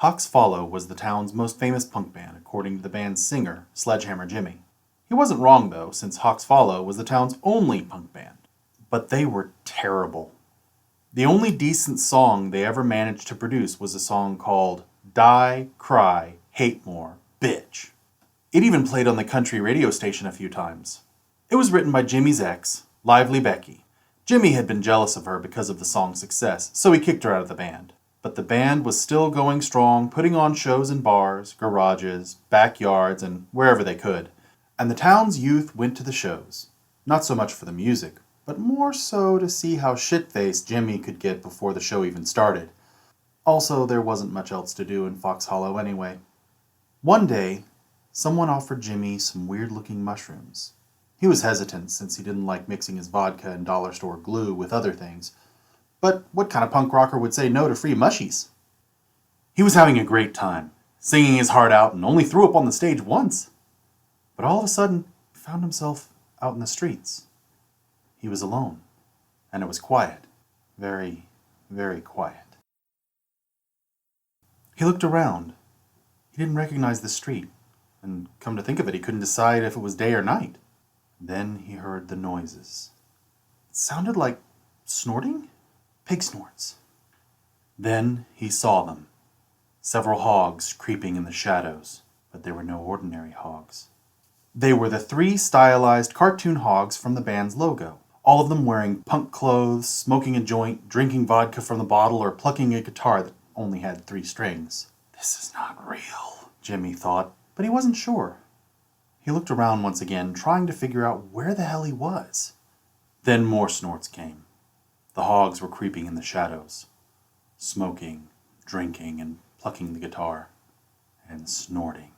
Hox Follow was the town's most famous punk band, according to the band's singer, Sledgehammer Jimmy. He wasn't wrong, though, since Hox Follow was the town's only punk band. But they were terrible. The only decent song they ever managed to produce was a song called Die, Cry, Hate More, Bitch. It even played on the country radio station a few times. It was written by Jimmy's ex, Lively Becky. Jimmy had been jealous of her because of the song's success, so he kicked her out of the band. But the band was still going strong, putting on shows in bars, garages, backyards, and wherever they could. And the town's youth went to the shows. Not so much for the music, but more so to see how shit-faced Jimmy could get before the show even started. Also, there wasn't much else to do in Fox Hollow anyway. One day, someone offered Jimmy some weird-looking mushrooms. He was hesitant since he didn't like mixing his vodka and dollar store glue with other things. But what kind of punk rocker would say no to free mushies? He was having a great time, singing his heart out, and only threw up on the stage once. But all of a sudden, he found himself out in the streets. He was alone, and it was quiet. Very, very quiet. He looked around. He didn't recognize the street, and come to think of it, he couldn't decide if it was day or night. Then he heard the noises. It sounded like snorting? Pig snorts. Then he saw them. Several hogs creeping in the shadows, but they were no ordinary hogs. They were the 3 stylized cartoon hogs from the band's logo, all of them wearing punk clothes, smoking a joint, drinking vodka from the bottle, or plucking a guitar that only had 3 strings. This is not real, Jimmy thought, but he wasn't sure. He looked around once again, trying to figure out where the hell he was. Then more snorts came. The hogs were creeping in the shadows, smoking, drinking, and plucking the guitar, and snorting.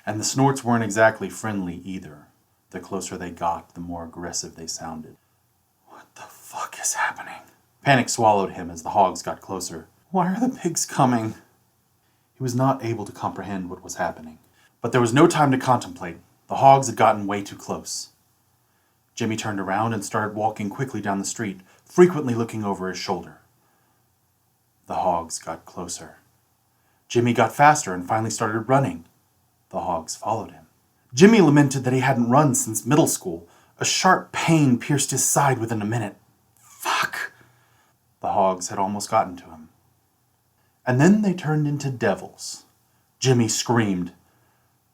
And the snorts weren't exactly friendly either. The closer they got, the more aggressive they sounded. What the fuck is happening? Panic swallowed him as the hogs got closer. Why are the pigs coming? He was not able to comprehend what was happening. But there was no time to contemplate. The hogs had gotten way too close. Jimmy turned around and started walking quickly down the street, frequently looking over his shoulder. The hogs got closer. Jimmy got faster and finally started running. The hogs followed him. Jimmy lamented that he hadn't run since middle school. A sharp pain pierced his side within a minute. Fuck! The hogs had almost gotten to him. And then they turned into devils. Jimmy screamed.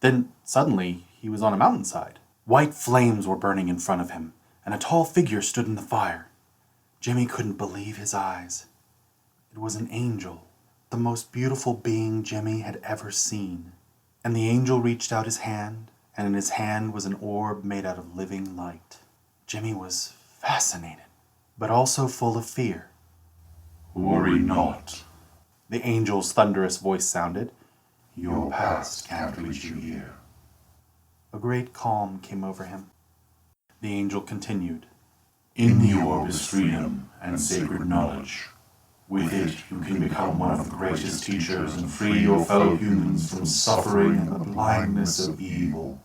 Then suddenly he was on a mountainside. White flames were burning in front of him, and a tall figure stood in the fire. Jimmy couldn't believe his eyes. It was an angel, the most beautiful being Jimmy had ever seen. And the angel reached out his hand, and in his hand was an orb made out of living light. Jimmy was fascinated, but also full of fear. Worry not, the angel's thunderous voice sounded. Your past can't reach you here. A great calm came over him. The angel continued. In the orb is freedom and sacred knowledge. With it, you can become one of the greatest teachers and free your fellow humans from suffering and the blindness of evil.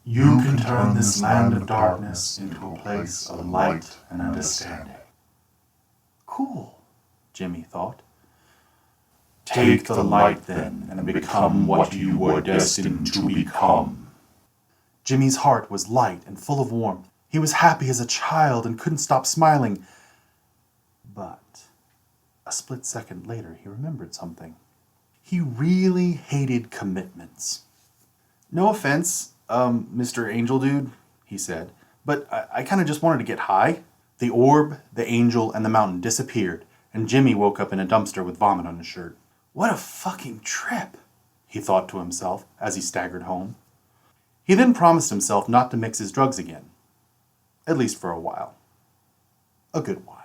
You can turn this land of darkness into a place of light and understanding. Cool, Jimmy thought. Take the light then and become what you were destined to become. Jimmy's heart was light and full of warmth. He was happy as a child and couldn't stop smiling. But a split second later, he remembered something. He really hated commitments. No offense, Mr. Angel Dude, he said, but I kind of just wanted to get high. The orb, the angel, and the mountain disappeared, and Jimmy woke up in a dumpster with vomit on his shirt. What a fucking trip, he thought to himself as he staggered home. He then promised himself not to mix his drugs again. At least for a while. A good one.